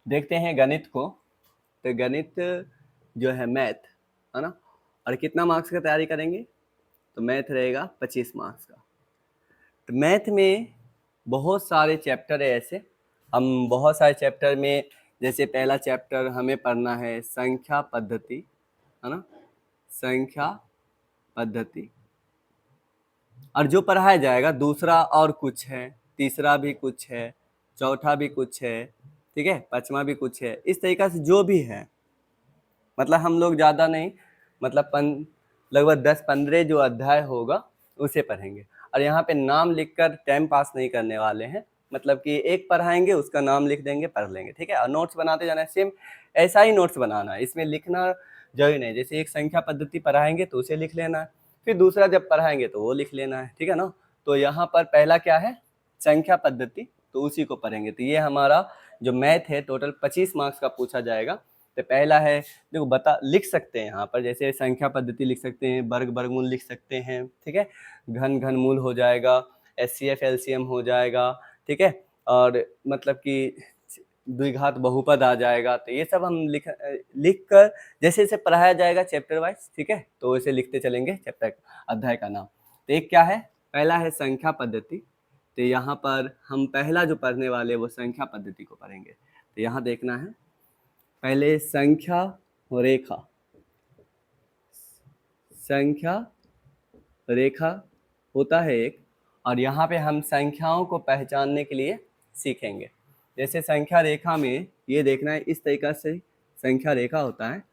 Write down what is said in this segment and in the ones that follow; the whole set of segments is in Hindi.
देखते हैं गणित को। तो गणित जो है मैथ है ना, और कितना मार्क्स का तैयारी करेंगे? तो मैथ रहेगा 25 मार्क्स का। तो मैथ में बहुत सारे चैप्टर है ऐसे, हम बहुत सारे चैप्टर में, जैसे पहला चैप्टर हमें पढ़ना है संख्या पद्धति, है ना, संख्या पद्धति। और जो पढ़ाया जाएगा दूसरा और कुछ है, तीसरा भी कुछ है, चौथा भी कुछ है, ठीक है, पांचवा भी कुछ है, इस तरीका से जो भी है, मतलब हम लोग ज़्यादा नहीं, मतलब लगभग 10-15 जो अध्याय होगा उसे पढ़ेंगे। और यहाँ पे नाम लिखकर टाइम पास नहीं करने वाले हैं, मतलब कि एक पढ़ाएंगे उसका नाम लिख देंगे, पढ़ लेंगे, ठीक है। और नोट्स बनाते जाना है, सेम ऐसा ही नोट्स बनाना है, इसमें लिखना जरूरी नहीं। जैसे एक संख्या पद्धति पढ़ाएंगे तो उसे लिख लेना है, फिर दूसरा जब पढ़ाएंगे तो वो लिख लेना है, ठीक है ना। तो यहाँ पर पहला क्या है, संख्या पद्धति, तो उसी को पढ़ेंगे। तो ये हमारा जो मैथ है टोटल 25 मार्क्स का पूछा जाएगा। तो पहला है, देखो बता लिख सकते हैं यहाँ पर, जैसे संख्या पद्धति लिख सकते हैं, वर्ग वर्गमूल लिख सकते हैं, ठीक है, घन घनमूल हो जाएगा, एचसीएफ एलसीएम हो जाएगा, ठीक है, और मतलब कि द्विघात बहुपद आ जाएगा। तो ये सब हम लिख कर जैसे जैसे पढ़ाया जाएगा चैप्टर वाइज, ठीक है, तो वैसे लिखते चलेंगे चैप्टर अध्याय का नाम। तो एक क्या है, पहला है संख्या पद्धति। तो यहाँ पर हम पहला जो पढ़ने वाले वो संख्या पद्धति को पढ़ेंगे। तो यहाँ देखना है पहले संख्या रेखा, संख्या रेखा होता है एक, और यहाँ पे हम संख्याओं को पहचानने के लिए सीखेंगे। जैसे संख्या रेखा में ये देखना है, इस तरीका से संख्या रेखा होता है,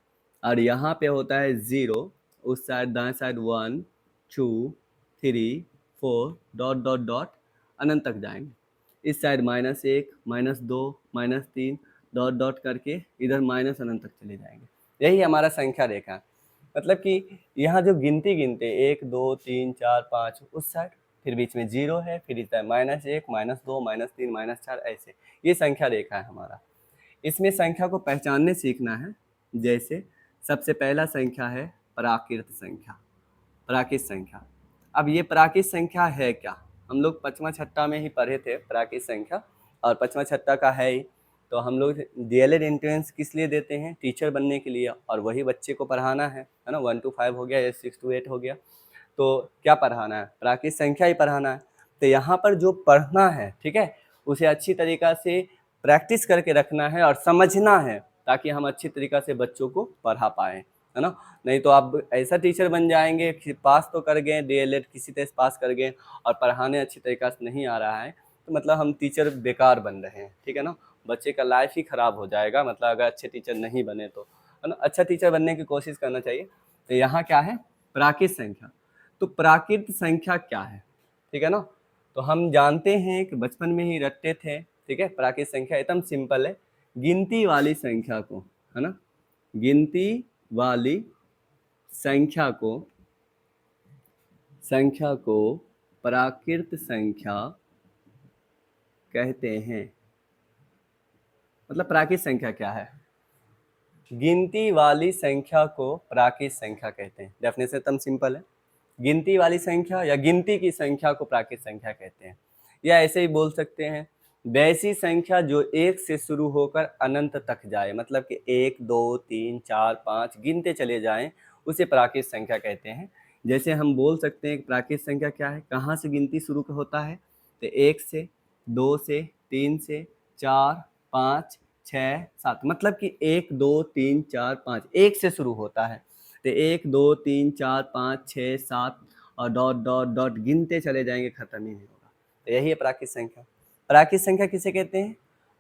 और यहाँ पे होता है 0, उस साइड दाएं साइड 1 2 3 4 डॉट डॉट डॉट अनंत तक जाएंगे। इस साइड -1 -2 -3 डॉट डॉट करके इधर माइनस अनंत तक चले जाएंगे। यही हमारा संख्या रेखा है। मतलब कि यहाँ जो गिनती गिनते 1 2 3 4 5 उस साइड, फिर बीच में 0 है, फिर इधर -1 -2 -3 -4, ऐसे ये संख्या रेखा है हमारा। इसमें संख्या को पहचानने सीखना है। जैसे सबसे पहला संख्या है प्राकृत संख्या, प्राकृत संख्या। अब ये प्राकृत संख्या है क्या, हम लोग पांचवा छठा में ही पढ़े थे प्राकृत संख्या, और पांचवा छठा का है ही। तो हम लोग डीएलएड एंट्रेंस किस लिए देते हैं, टीचर बनने के लिए, और वही बच्चे को पढ़ाना है ना। 1 to 5 हो गया या 6 to 8 हो गया, तो क्या पढ़ाना है, प्राकृत संख्या ही पढ़ाना है। तो यहाँ पर जो पढ़ना है, ठीक है, उसे अच्छी तरीक़ा से प्रैक्टिस करके रखना है और समझना है, ताकि हम अच्छी तरीक़ा से बच्चों को पढ़ा पाएँ, है ना। नहीं तो आप ऐसा टीचर बन जाएंगे कि पास तो कर गए, डीएलएड किसी तरह पास कर गए, और पढ़ाने अच्छी तरीक़ा से नहीं आ रहा है, तो मतलब हम टीचर बेकार बन रहे हैं, ठीक है ना। बच्चे का लाइफ ही ख़राब हो जाएगा, मतलब अगर अच्छे टीचर नहीं बने तो, है ना। अच्छा टीचर बनने की कोशिश करना चाहिए। तो यहाँ क्या है, प्राकृत संख्या। तो प्राकृत संख्या क्या है, ठीक है ना। तो हम जानते हैं कि बचपन में ही रटते थे, ठीक है। प्राकृत संख्या एकदम सिंपल है, गिनती वाली संख्या को, है ना, गिनती वाली संख्या को प्राकृत संख्या कहते हैं। मतलब प्राकृत संख्या क्या है, गिनती वाली संख्या को प्राकृत संख्या कहते हैं। डेफिनेशन एकदम सिंपल है, गिनती वाली संख्या या गिनती की संख्या को प्राकृत संख्या कहते हैं। या ऐसे ही बोल सकते हैं, वैसी संख्या जो 1 से शुरू होकर अनंत तक जाए, मतलब कि 1 2 3 4 5 गिनते चले जाएं, उसे प्राकृत संख्या कहते हैं। जैसे हम बोल सकते हैं प्राकृत संख्या क्या है, कहाँ से गिनती शुरू होता है, तो 1 से, 2 से, 3 से, 4 5 6 7, मतलब कि 1 2 3 4 5 1 से शुरू होता है। तो 1 2 3 4 5 6 7 और डॉट डॉट डॉट गिनते चले जाएंगे, खत्म ही नहीं होगा। तो यही है प्राकृत संख्या। प्राकृत संख्या किसे कहते हैं,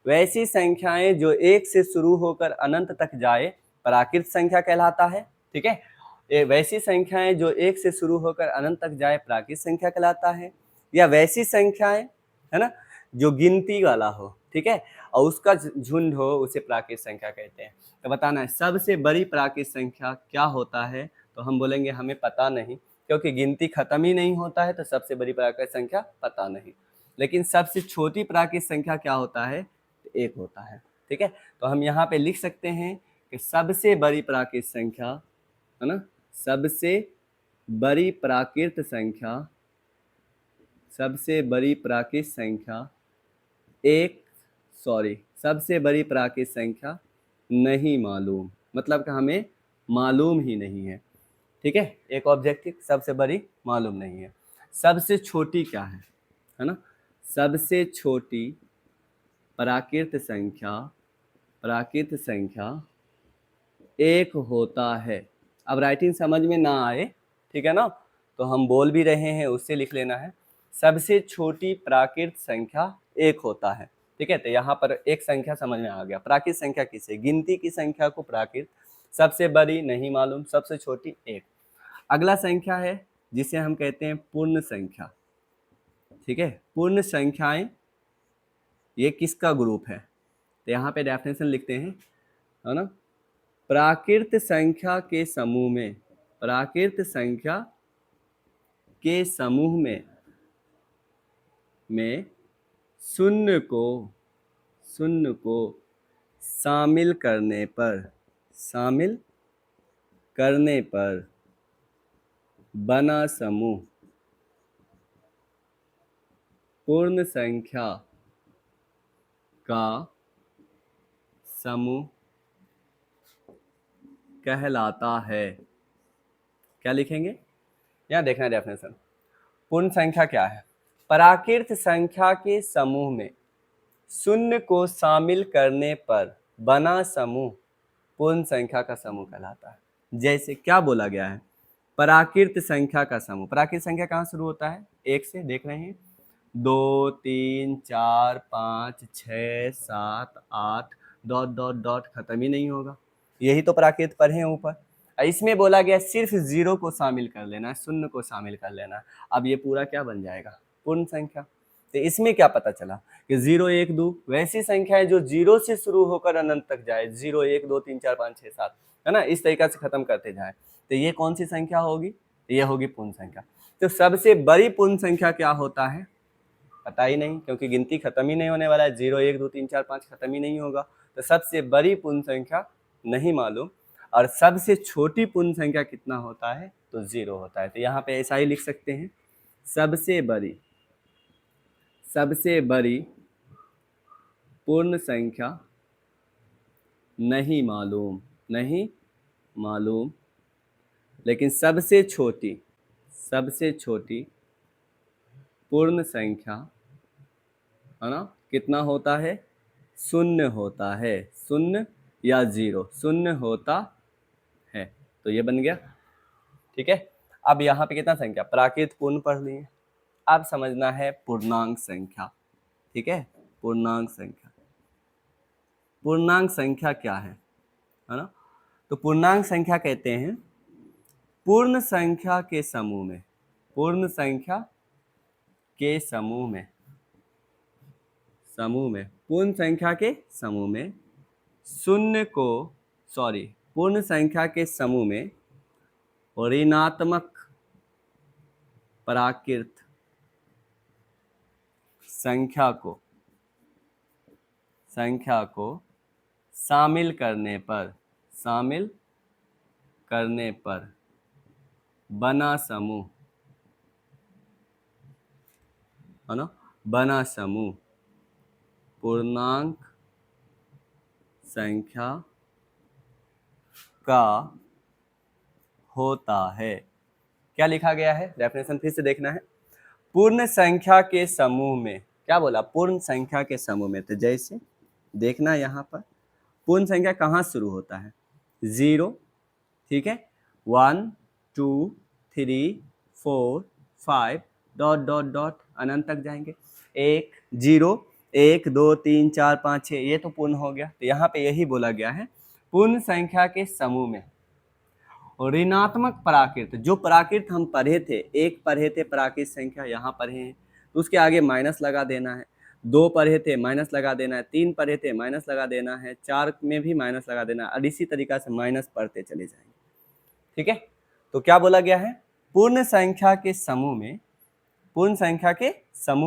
वैसी संख्याएं जो 1 से शुरू होकर अनंत तक जाए, प्राकृत संख्या कहलाता है, ठीक है। ये वैसी संख्याएं जो 1 से शुरू होकर अनंत तक जाए, प्राकृत संख्या कहलाता है। या वैसी संख्याएं, है ना, जो गिनती वाला हो, ठीक है, और उसका झुंड हो, उसे प्राकृत संख्या कहते हैं। तो बताना है सबसे बड़ी प्राकृत संख्या क्या होता है, तो हम बोलेंगे हमें पता नहीं, क्योंकि गिनती खत्म ही नहीं होता है, तो सबसे बड़ी प्राकृत संख्या पता नहीं। लेकिन सबसे छोटी प्राकृत संख्या क्या होता है, तो 1 होता है, ठीक है। तो हम यहाँ पे लिख सकते हैं कि सबसे बड़ी प्राकृत संख्या, है ना, सबसे बड़ी प्राकृत संख्या, सबसे बड़ी प्राकृत संख्या सबसे बड़ी प्राकृत संख्या नहीं मालूम, मतलब कि हमें मालूम ही नहीं है। ठीक है, एक ऑब्जेक्टिव सबसे बड़ी मालूम नहीं है। सबसे छोटी क्या है ना, सबसे छोटी प्राकृत संख्या एक होता है। अब राइटिंग समझ में ना आए, ठीक है ना, तो हम बोल भी रहे हैं उससे लिख लेना है। सबसे छोटी प्राकृत संख्या एक होता है। ठीक है, तो यहाँ पर एक संख्या समझ में आ गया। प्राकृत संख्या किसे, गिनती की संख्या को प्राकृत, सबसे बड़ी नहीं मालूम, सबसे छोटी एक। अगला संख्या है जिसे हम कहते हैं पूर्ण संख्या। ठीक है, पूर्ण संख्याएं ये किसका ग्रुप है, तो यहाँ पे डेफिनेशन लिखते हैं, है ना, प्राकृत संख्या के समूह में, प्राकृत संख्या के समूह में शून्य को शामिल करने पर बना समूह पूर्ण संख्या का समूह कहलाता है। क्या लिखेंगे, यहाँ देखना है डेफिनेशन। पूर्ण संख्या क्या है, प्राकृत संख्या के समूह में शून्य को शामिल करने पर बना समूह पूर्ण संख्या का समूह कहलाता है। जैसे क्या बोला गया है, प्राकृत संख्या का समूह, प्राकृत संख्या कहाँ शुरू होता है, एक से, देख रहे हैं, 2 3 4 5 6 7 8 डॉट डॉट डॉट, खत्म ही नहीं होगा। यही तो प्राकृत पर है ऊपर। इसमें बोला गया सिर्फ जीरो को शामिल कर लेना है, शून्य को शामिल कर लेना है। अब ये पूरा क्या बन जाएगा, पूर्ण संख्या। तो इसमें क्या पता चला कि 0 1 2 वैसी संख्या है जो 0 से शुरू होकर अनंत तक जाए, 0 1 2 3 4 5 6 7, है ना, इस तरीका से खत्म करते जाए। तो ये कौन सी संख्या होगी, ये होगी पूर्ण संख्या। तो सबसे बड़ी पूर्ण संख्या क्या होता है, पता ही नहीं, क्योंकि गिनती खत्म ही नहीं होने वाला है, 0 1 2 3 4 5 खत्म ही नहीं होगा। तो सबसे बड़ी पूर्ण संख्या नहीं मालूम, और सबसे छोटी पूर्ण संख्या कितना होता है, तो 0 होता है। तो यहाँ पे ऐसा ही लिख सकते हैं, सबसे बड़ी पूर्ण संख्या नहीं मालूम, लेकिन सबसे छोटी पूर्ण संख्या, है ना, कितना होता है, शून्य होता है, शून्य या 0, शून्य होता है। तो ये बन गया। ठीक है, अब यहाँ पे कितना संख्या, प्राकृत पूर्ण पढ़ लिए, अब समझना है पूर्णांक संख्या। ठीक है, पूर्णांक संख्या क्या है ना, तो पूर्णांक संख्या कहते हैं पूर्ण संख्या के समूह में, पूर्ण संख्या के समूह में पूर्ण संख्या के समूह में शून्य को, पूर्ण संख्या के समूह में ऋणात्मक प्राकृत संख्या को शामिल करने पर बना समूह, है ना, बना समूह पूर्णांक संख्या का होता है। क्या लिखा गया है, डेफिनेशन फिर से देखना है। पूर्ण संख्या के समूह में, क्या बोला, पूर्ण संख्या के समूह में, तो जैसे देखना यहाँ पर पूर्ण संख्या कहाँ शुरू होता है, 0, ठीक है, 1 2 3 4 5 डॉट डॉट डॉट अनंत तक जाएंगे, 1 0 1 2 3 4 5 6, ये तो पूर्ण हो गया। तो यहाँ पे यही बोला गया है, पूर्ण संख्या के समूह में ऋणात्मक प्राकृत, जो प्राकृत हम पढ़े थे, एक पढ़े थे प्राकृत संख्या, यहाँ पढ़े हैं, तो उसके आगे माइनस लगा देना है, 2 पढ़े थे माइनस लगा देना है, 3 पढ़े थे माइनस लगा देना है, 4 में भी माइनस लगा देना है, और इसी तरीका से माइनस पढ़ते चले जाएंगे। ठीक है, तो क्या बोला गया है, पूर्ण संख्या के समूह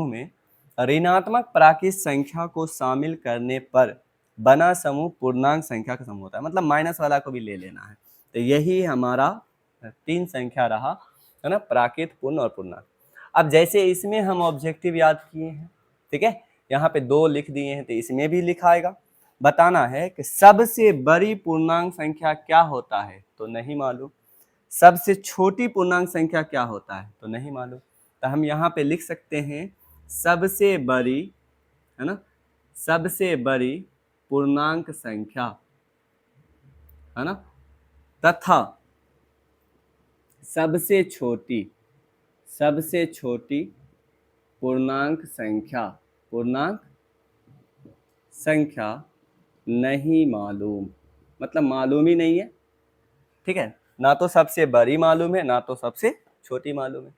में ऋणात्मक प्राकृत संख्या को शामिल करने पर बना समूह पूर्णांक संख्या का समूह होता है, मतलब माइनस वाला को भी ले लेना है। तो यही हमारा 3 संख्या रहा, है ना, प्राकृत, पूर्ण और पूर्णांक। अब जैसे इसमें हम ऑब्जेक्टिव याद किए हैं, ठीक है, यहाँ पे 2 लिख दिए हैं, तो इसमें भी लिखा आएगा। बताना है कि सबसे बड़ी पूर्णांक संख्या क्या होता है, तो नहीं मालूम। सबसे छोटी पूर्णांक संख्या क्या होता है, तो नहीं मालूम। तो हम यहाँ पे लिख सकते हैं सबसे बड़ी, है ना, सबसे बड़ी पूर्णांक संख्या, है ना, तथा सबसे छोटी, सबसे छोटी पूर्णांक संख्या, पूर्णांक संख्या नहीं मालूम, मतलब मालूम ही नहीं है। ठीक है, ना तो सबसे बड़ी मालूम है, ना तो सबसे छोटी मालूम है।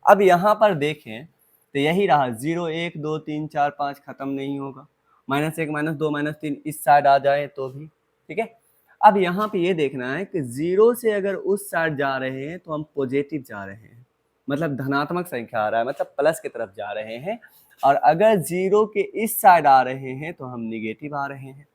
अब यहाँ पर देखें तो यही रहा, 0 1 2 3 4 5 खत्म नहीं होगा, -1 -2 -3 इस साइड आ जाए तो भी। ठीक है, अब यहाँ पे ये देखना है कि 0 से अगर उस साइड जा रहे हैं तो हम पॉजिटिव जा रहे हैं, मतलब धनात्मक संख्या आ रहा है, मतलब प्लस की तरफ जा रहे हैं। और अगर 0 के इस साइड आ रहे हैं तो हम निगेटिव आ रहे हैं।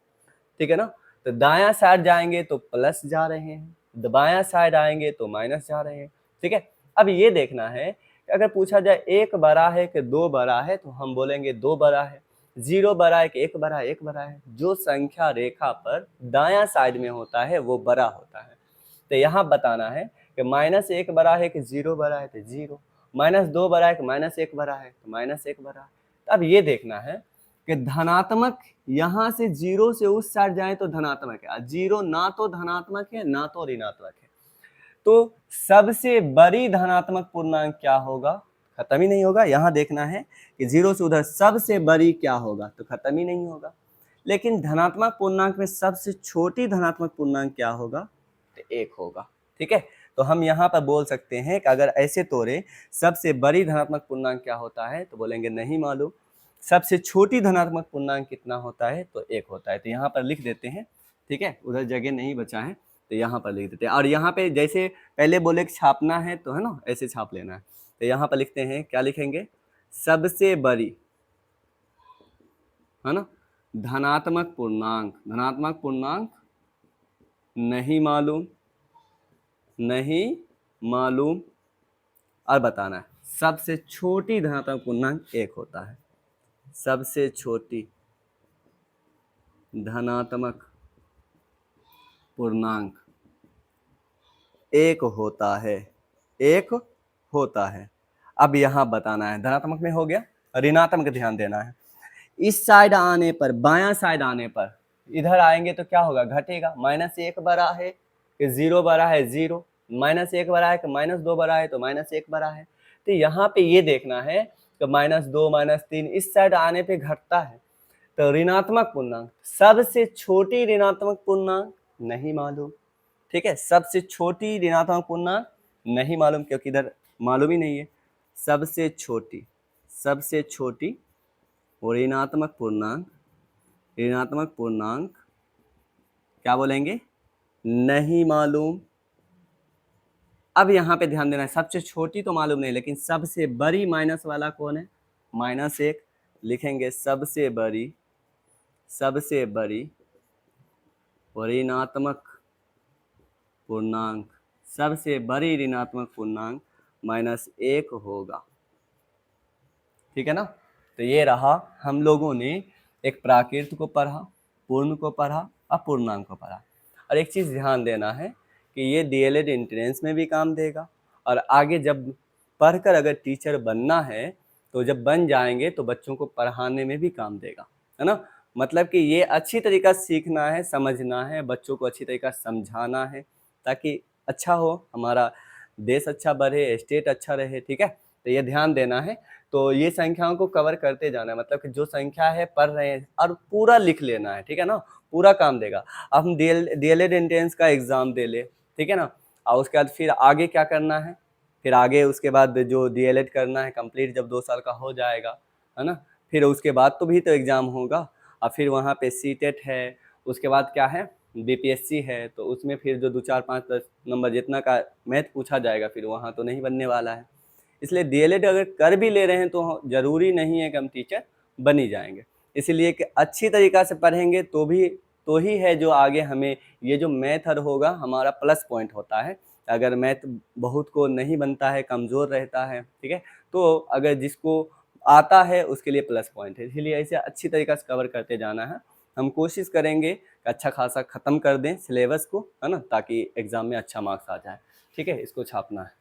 ठीक है ना, तो दायां साइड जाएंगे तो प्लस जा रहे हैं, बायां साइड आएंगे तो माइनस जा रहे हैं। ठीक है, अब ये देखना है कि अगर पूछा जाए 1 बड़ा है कि 2 बड़ा है, तो हम बोलेंगे 2 बड़ा है। 0 बड़ा है कि 1 बड़ा है, 1 बड़ा है। जो संख्या रेखा पर दायां साइड में होता है वो बड़ा होता है। तो यहाँ बताना है कि -1 बड़ा है कि 0 बड़ा है, तो 0। -2 बड़ा है कि -1 बड़ा है, तो -1 बड़ा है। तो अब ये देखना है कि धनात्मक यहाँ से 0 से उस साइड जाए तो धनात्मक है, 0 ना तो धनात्मक है ना तो ऋणात्मक है। तो सबसे बड़ी धनात्मक पूर्णांक क्या होगा, खत्म ही नहीं होगा। यहाँ देखना है कि 0 से उधर सबसे बड़ी क्या होगा, तो खत्म ही नहीं होगा। लेकिन धनात्मक पूर्णांक में सबसे छोटी धनात्मक पूर्णांक क्या होगा, तो 1 होगा। ठीक है, तो हम यहाँ पर बोल सकते हैं कि अगर ऐसे तोड़े सबसे बड़ी धनात्मक पूर्णांक क्या होता है, तो बोलेंगे नहीं मालूम। सबसे छोटी धनात्मक पूर्णांक कितना होता है, तो 1 होता है। तो यहाँ पर लिख देते हैं। ठीक है, उधर जगह नहीं बचा है तो यहाँ पर लिख देते हैं। और यहाँ पे जैसे पहले बोले कि छापना है तो, है ना, ऐसे छाप लेना है। तो यहाँ पर लिखते हैं, क्या लिखेंगे, सबसे बड़ी, है ना, धनात्मक पूर्णांक, धनात्मक पूर्णांक नहीं मालूम, नहीं मालूम। और बताना है सबसे छोटी धनात्मक पूर्णांक 1 होता है, सबसे छोटी धनात्मक पूर्णांक 1 होता है, 1 होता है। अब यहाँ बताना है, धनात्मक में हो गया, ऋणात्मक ध्यान देना है। इस साइड आने पर, बायां साइड आने पर इधर आएंगे तो क्या होगा, घटेगा। -1 बड़ा है कि 0 बड़ा है, 0। -1 बड़ा है कि -2 बड़ा है, तो -1 बड़ा है। तो यहाँ पे ये देखना है कि -2 -3 इस साइड आने पे घटता है। तो ऋणात्मक पूर्णांक, सबसे छोटी ऋणात्मक पूर्णांक नहीं मालूम। ठीक है, सबसे छोटी ऋणात्मक पूर्णांक नहीं मालूम, क्योंकि इधर मालूम ही नहीं है। सबसे छोटी, सबसे छोटी ऋणात्मक पूर्णांक, ऋणात्मक पूर्णांक क्या बोलेंगे, नहीं मालूम। अब यहाँ पे ध्यान देना है, सबसे छोटी तो मालूम नहीं, लेकिन सबसे बड़ी माइनस वाला कौन है, -1 लिखेंगे। सबसे बड़ी, सबसे बड़ी ऋणात्मक पूर्णांक, सबसे बड़ी ऋणात्मक पूर्णांक -1 होगा। ठीक है ना, तो ये रहा, हम लोगों ने एक प्राकृत को पढ़ा, पूर्ण को पढ़ा, अपूर्णांक को पढ़ा। और एक चीज़ ध्यान देना है कि ये डीएलएड एंट्रेंस में भी काम देगा, और आगे जब पढ़कर अगर टीचर बनना है तो जब बन जाएंगे तो बच्चों को पढ़ाने में भी काम देगा, है ना। मतलब कि ये अच्छी तरीका से सीखना है, समझना है, बच्चों को अच्छी तरीका से समझाना है, ताकि अच्छा हो, हमारा देश अच्छा बढ़े, स्टेट अच्छा रहे। ठीक है, तो ये ध्यान देना है। तो ये संख्याओं को कवर करते जाना है, मतलब कि जो संख्या है पढ़ रहे हैं और पूरा लिख लेना है। ठीक है ना, पूरा काम देगा। अब हम डीएलएड एंट्रेंस का एग्जाम दे ले, ठीक है ना, और उसके बाद फिर आगे क्या करना है, फिर आगे उसके बाद जो डीएलएड करना है कंप्लीट, जब 2 साल का हो जाएगा, है ना, फिर उसके बाद तो भी तो एग्जाम होगा। और फिर वहाँ पे सीटेट है, उसके बाद क्या है, बीपीएससी है। तो उसमें फिर जो 2 4 5 10 नंबर जितना का मैथ पूछा जाएगा, फिर वहाँ तो नहीं बनने वाला है। इसलिए डीएलएड अगर कर भी ले रहे हैं तो जरूरी नहीं है कि हम टीचर बन ही जाएंगे। इसीलिए कि अच्छी तरीका से पढ़ेंगे तो ही है जो आगे हमें ये जो मैथ होगा हमारा प्लस पॉइंट होता है। अगर मैथ बहुत को नहीं बनता है, कमज़ोर रहता है, ठीक है, तो अगर जिसको आता है उसके लिए प्लस पॉइंट है। इसलिए ऐसे अच्छी तरीका से कवर करते जाना है, हम कोशिश करेंगे कि अच्छा खासा ख़त्म कर दें सिलेबस को, है ना, ताकि एग्ज़ाम में अच्छा मार्क्स आ जाए। ठीक है, इसको छापना है।